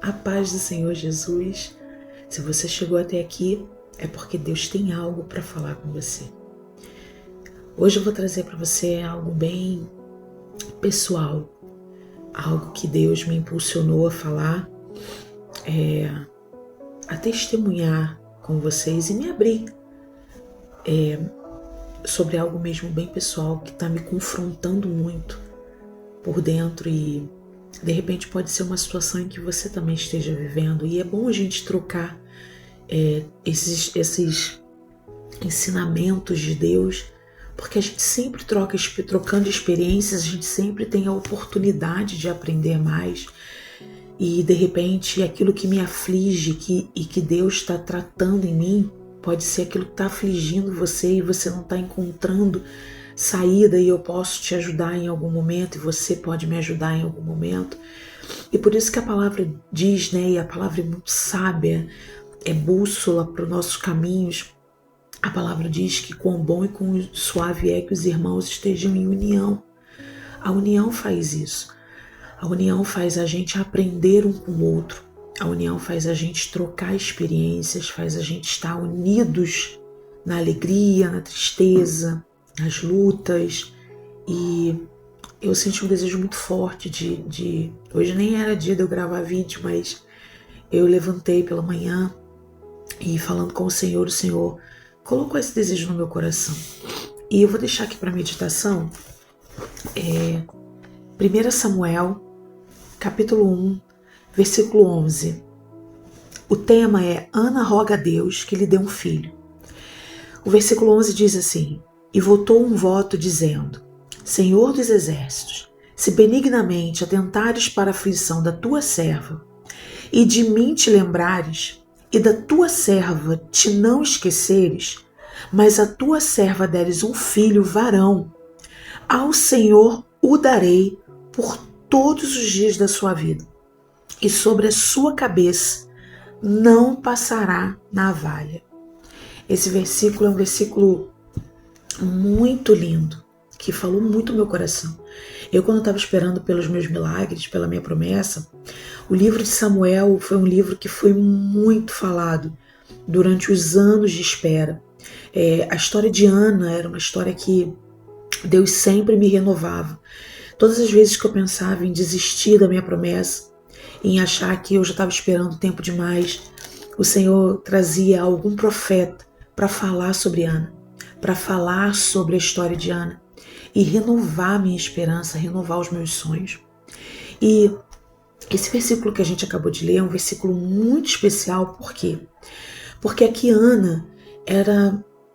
A paz do Senhor Jesus. Se você chegou até aqui, é porque Deus tem algo para falar com você. Hoje eu vou trazer para você algo bem pessoal, algo que Deus me impulsionou a falar, a testemunhar com vocês e me abrir sobre algo mesmo bem pessoal que está me confrontando muito por dentro e de repente pode ser uma situação em que você também esteja vivendo, e é bom a gente trocar esses ensinamentos de Deus, porque a gente sempre trocando experiências, a gente sempre tem a oportunidade de aprender mais, e de repente aquilo que me aflige e que Deus está tratando em mim, pode ser aquilo que está afligindo você e você não está encontrando saída, e eu posso te ajudar em algum momento e você pode me ajudar em algum momento. E por isso que a palavra diz, e a palavra é muito sábia, é bússola para os nossos caminhos. A palavra diz que quão bom e quão suave é que os irmãos estejam em união. A união faz isso. A união faz a gente aprender um com o outro. A união faz a gente trocar experiências, faz a gente estar unidos na alegria, na tristeza, nas lutas. E eu senti um desejo muito forte de... Hoje nem era dia de eu gravar vídeo, mas eu levantei pela manhã e falando com o Senhor colocou esse desejo no meu coração. E eu vou deixar aqui para meditação 1 Samuel, capítulo 1, versículo 11. O tema é: Ana roga a Deus que lhe dê um filho. O versículo 11 diz assim: E votou um voto dizendo: Senhor dos exércitos, se benignamente atentares para a aflição da tua serva, e de mim te lembrares, e da tua serva te não esqueceres, mas a tua serva deres um filho varão, ao Senhor o darei por todos os dias da sua vida, e sobre a sua cabeça não passará navalha. Esse versículo é um versículo muito lindo, que falou muito no meu coração. Eu, quando estava esperando pelos meus milagres, pela minha promessa, o livro de Samuel foi um livro que foi muito falado durante os anos de espera. A história de Ana era uma história que Deus sempre me renovava. Todas as vezes que eu pensava em desistir da minha promessa, em achar que eu já estava esperando tempo demais, o Senhor trazia algum profeta para falar sobre Ana, para falar sobre a história de Ana e renovar a minha esperança, renovar os meus sonhos. E esse versículo que a gente acabou de ler é um versículo muito especial. Por quê? Porque aqui Ana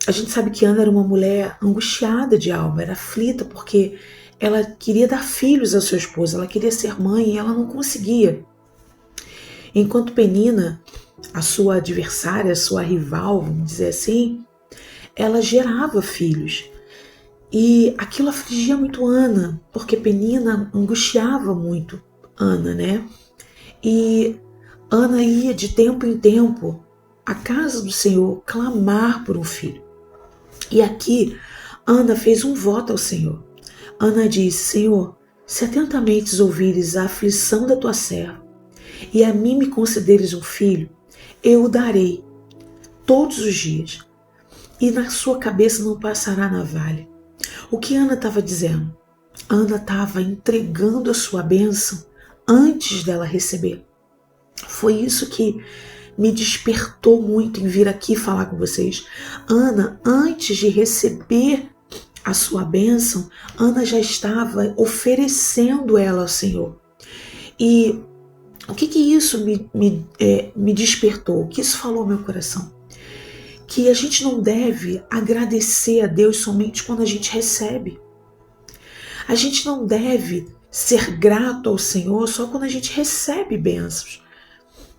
a gente sabe que Ana era uma mulher angustiada de alma, era aflita porque ela queria dar filhos ao seu esposo, ela queria ser mãe e ela não conseguia. Enquanto Penina, a sua adversária, a sua rival, vamos dizer assim, ela gerava filhos. E aquilo afligia muito Ana, porque Penina angustiava muito Ana, E Ana ia de tempo em tempo à casa do Senhor clamar por um filho. E aqui Ana fez um voto ao Senhor. Ana disse: Senhor, se atentamente ouvires a aflição da tua serva, e a mim me concederes um filho, eu o darei todos os dias, e na sua cabeça não passará navalha. O que Ana estava dizendo? Ana estava entregando a sua bênção antes dela receber. Foi isso que me despertou muito em vir aqui falar com vocês. Ana, antes de receber a sua bênção, Ana já estava oferecendo ela ao Senhor. E o que isso me despertou? O que isso falou ao meu coração? Que a gente não deve agradecer a Deus somente quando a gente recebe. A gente não deve ser grato ao Senhor só quando a gente recebe bênçãos.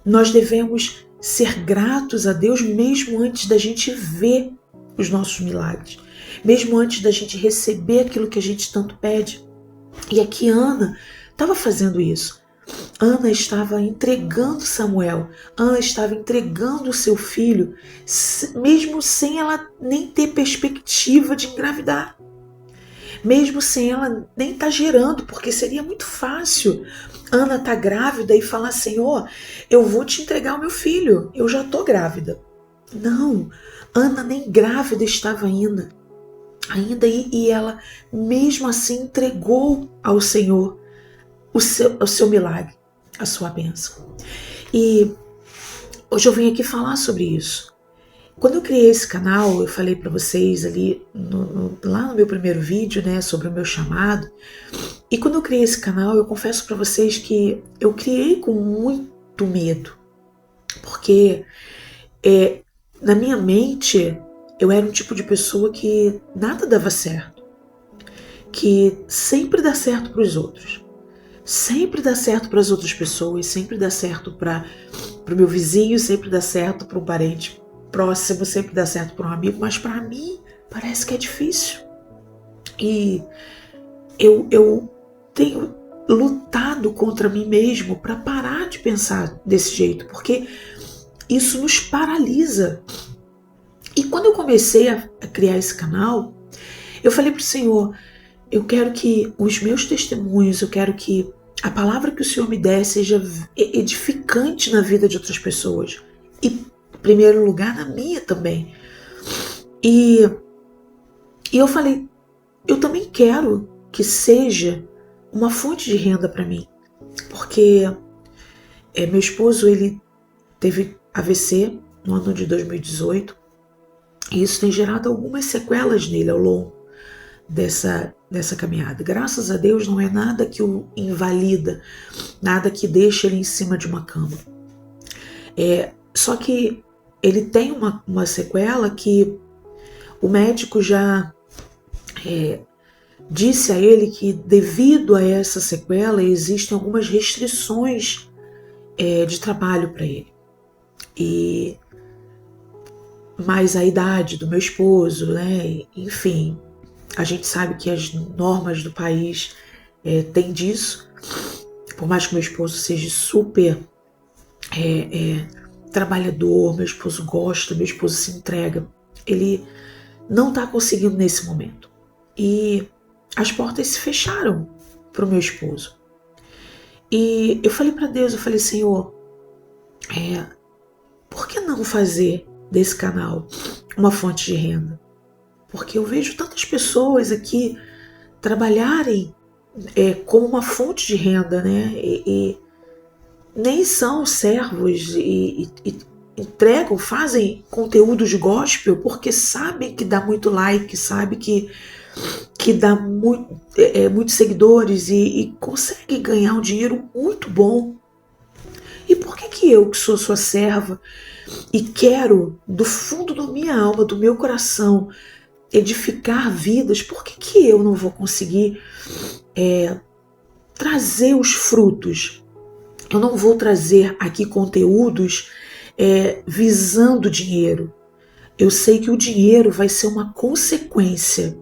Nós devemos ser gratos a Deus mesmo antes da gente ver os nossos milagres, mesmo antes da gente receber aquilo que a gente tanto pede. E aqui Ana estava fazendo isso. Ana estava entregando Samuel, Ana estava entregando o seu filho, mesmo sem ela nem ter perspectiva de engravidar, mesmo sem ela nem estar gerando, porque seria muito fácil Ana tá grávida e fala assim, eu vou te entregar o meu filho, eu já tô grávida. Não, Ana nem grávida estava ainda e ela mesmo assim entregou ao Senhor o seu milagre, a sua bênção. E hoje eu vim aqui falar sobre isso. Quando eu criei esse canal, eu falei para vocês ali lá no meu primeiro vídeo, né, sobre o meu chamado. E quando eu criei esse canal, eu confesso para vocês que eu criei com muito medo, porque na minha mente eu era um tipo de pessoa que nada dava certo, que sempre dá certo para os outros, sempre dá certo para as outras pessoas, sempre dá certo para o meu vizinho, sempre dá certo para um parente próximo, sempre dá certo para um amigo, mas para mim parece que é difícil. E eu tenho lutado contra mim mesmo para parar de pensar desse jeito, porque isso nos paralisa. E quando eu comecei a criar esse canal, eu falei para o Senhor, eu quero que os meus testemunhos, eu quero que a palavra que o Senhor me der seja edificante na vida de outras pessoas. E, em primeiro lugar, na minha também. E eu falei, eu também quero que seja uma fonte de renda para mim. Porque meu esposo, ele teve AVC no ano de 2018. E isso tem gerado algumas sequelas nele ao longo dessa caminhada. Graças a Deus não é nada que o invalida, nada que deixa ele em cima de uma cama. Só que ele tem uma sequela que o médico já disse a ele que devido a essa sequela existem algumas restrições de trabalho para ele. Mas a idade do meu esposo, né? Enfim, a gente sabe que as normas do país têm disso. Por mais que meu esposo seja super trabalhador, meu esposo gosta, meu esposo se entrega, ele não está conseguindo nesse momento. E as portas se fecharam para o meu esposo. E eu falei para Deus, eu falei, Senhor, por que não fazer desse canal uma fonte de renda? Porque eu vejo tantas pessoas aqui trabalharem como uma fonte de renda, né? E nem são servos e entregam, fazem conteúdos gospel porque sabem que dá muito like, sabe que dá muitos seguidores e consegue ganhar um dinheiro muito bom. E por que eu, que sou sua serva e quero do fundo da minha alma, do meu coração, edificar vidas, por que eu não vou conseguir trazer os frutos? Eu não vou trazer aqui conteúdos visando dinheiro. Eu sei que o dinheiro vai ser uma consequência,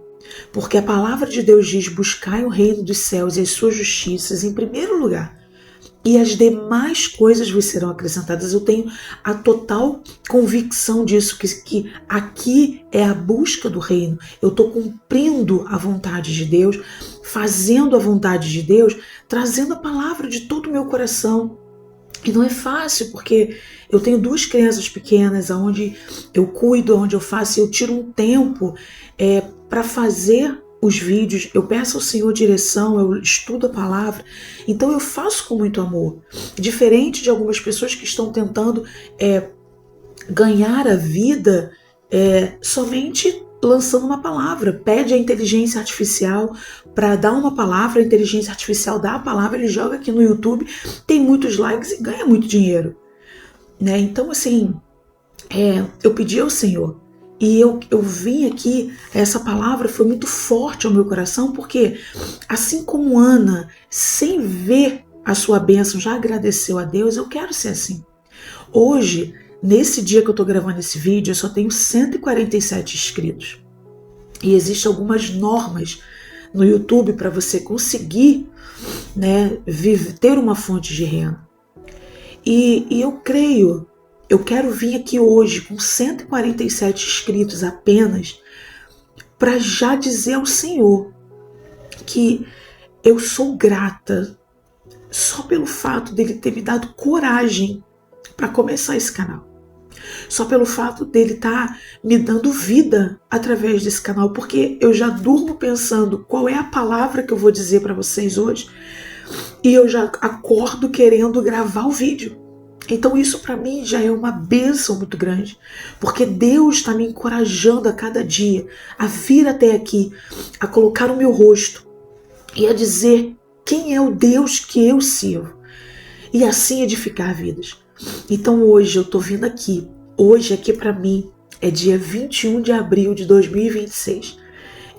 porque a palavra de Deus diz, buscai o reino dos céus e as suas justiças em primeiro lugar, e as demais coisas vos serão acrescentadas. Eu tenho a total convicção disso, que aqui é a busca do reino. Eu estou cumprindo a vontade de Deus, fazendo a vontade de Deus, trazendo a palavra de todo o meu coração. E não é fácil, porque eu tenho 2 crianças pequenas, onde eu cuido, onde eu faço, eu tiro um tempo para fazer os vídeos, eu peço ao Senhor direção, eu estudo a palavra, então eu faço com muito amor. Diferente de algumas pessoas que estão tentando ganhar a vida somente lançando uma palavra. Pede a inteligência artificial para dar uma palavra, a inteligência artificial dá a palavra, ele joga aqui no YouTube, tem muitos likes e ganha muito dinheiro. Né? Então, assim, eu pedi ao Senhor, e eu vim aqui, essa palavra foi muito forte ao meu coração, porque assim como Ana, sem ver a sua bênção, já agradeceu a Deus, eu quero ser assim. Hoje, nesse dia que eu estou gravando esse vídeo, eu só tenho 147 inscritos. E existem algumas normas no YouTube para você conseguir, né, ter uma fonte de renda. E eu creio, eu quero vir aqui hoje com 147 inscritos apenas para já dizer ao Senhor que eu sou grata só pelo fato dele ter me dado coragem para começar esse canal. Só pelo fato dele estar me dando vida através desse canal, porque eu já durmo pensando qual é a palavra que eu vou dizer para vocês hoje e eu já acordo querendo gravar o vídeo. Então isso para mim já é uma bênção muito grande, porque Deus está me encorajando a cada dia a vir até aqui, a colocar o meu rosto e a dizer quem é o Deus que eu sirvo e assim edificar vidas. Então hoje eu estou vindo aqui. Hoje aqui para mim é dia 21 de abril de 2026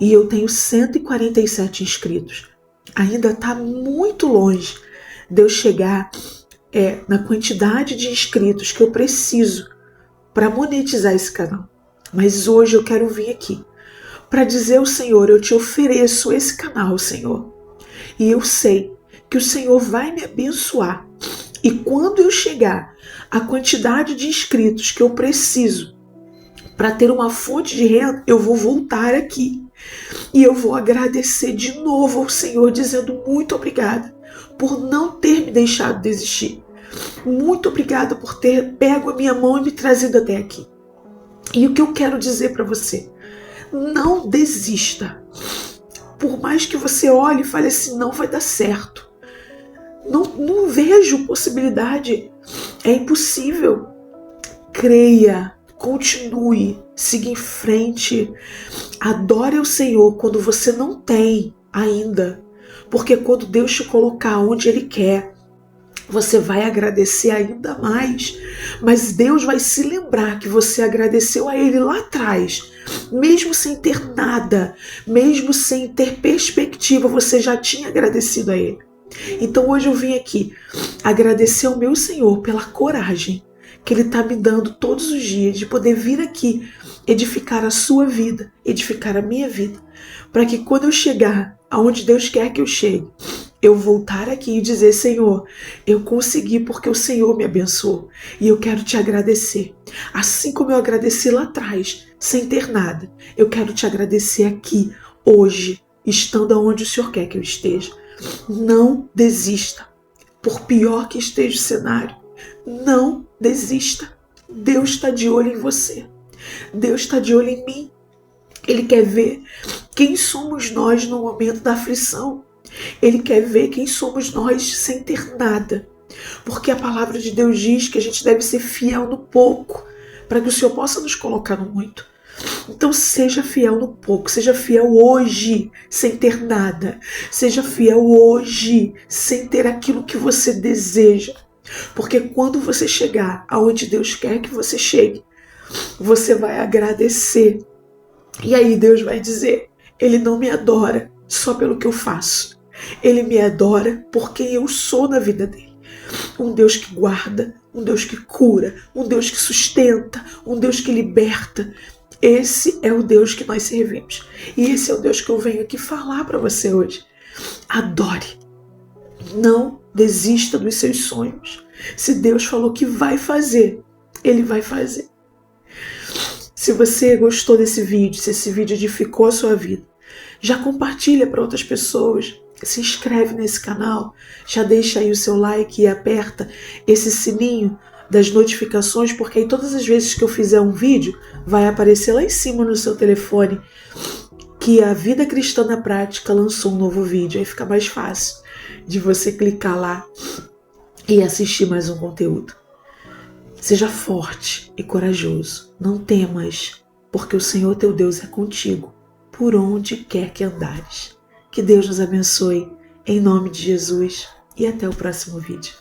e eu tenho 147 inscritos. Ainda está muito longe de eu chegar na quantidade de inscritos que eu preciso para monetizar esse canal. Mas hoje eu quero vir aqui para dizer ao Senhor, eu te ofereço esse canal, Senhor. E eu sei que o Senhor vai me abençoar. E quando eu chegar à quantidade de inscritos que eu preciso para ter uma fonte de renda, eu vou voltar aqui. E eu vou agradecer de novo ao Senhor, dizendo muito obrigada por não ter me deixado desistir. Muito obrigada por ter pego a minha mão e me trazido até aqui. E o que eu quero dizer para você, não desista. Por mais que você olhe e fale assim, não vai dar certo. Não vejo possibilidade. É impossível. Creia, continue, siga em frente. Adore ao Senhor quando você não tem ainda. Porque quando Deus te colocar onde Ele quer, você vai agradecer ainda mais. Mas Deus vai se lembrar que você agradeceu a Ele lá atrás. Mesmo sem ter nada, mesmo sem ter perspectiva, você já tinha agradecido a Ele. Então hoje eu vim aqui agradecer ao meu Senhor pela coragem que Ele está me dando todos os dias de poder vir aqui edificar a sua vida, edificar a minha vida, para que quando eu chegar aonde Deus quer que eu chegue, eu voltar aqui e dizer, Senhor, eu consegui porque o Senhor me abençoou e eu quero te agradecer. Assim como eu agradeci lá atrás, sem ter nada, eu quero te agradecer aqui, hoje, estando aonde o Senhor quer que eu esteja. Não desista, por pior que esteja o cenário, não desista. Deus está de olho em você, Deus está de olho em mim. Ele quer ver quem somos nós no momento da aflição. Ele quer ver quem somos nós sem ter nada. Porque a palavra de Deus diz que a gente deve ser fiel no pouco, para que o Senhor possa nos colocar no muito. Então seja fiel no pouco, seja fiel hoje sem ter nada. Seja fiel hoje sem ter aquilo que você deseja. Porque quando você chegar aonde Deus quer que você chegue, você vai agradecer. E aí Deus vai dizer, Ele não me adora só pelo que eu faço. Ele me adora por quem eu sou na vida dele. Um Deus que guarda, um Deus que cura, um Deus que sustenta, um Deus que liberta. Esse é o Deus que nós servimos. E esse é o Deus que eu venho aqui falar para você hoje. Adore. Não desista dos seus sonhos. Se Deus falou que vai fazer, Ele vai fazer. Se você gostou desse vídeo, se esse vídeo edificou a sua vida, já compartilha para outras pessoas, se inscreve nesse canal, já deixa aí o seu like e aperta esse sininho das notificações, porque aí todas as vezes que eu fizer um vídeo, vai aparecer lá em cima no seu telefone que a Vida Cristã na Prática lançou um novo vídeo. Aí fica mais fácil de você clicar lá e assistir mais um conteúdo. Seja forte e corajoso, não temas, porque o Senhor teu Deus é contigo, por onde quer que andares. Que Deus nos abençoe, em nome de Jesus, e até o próximo vídeo.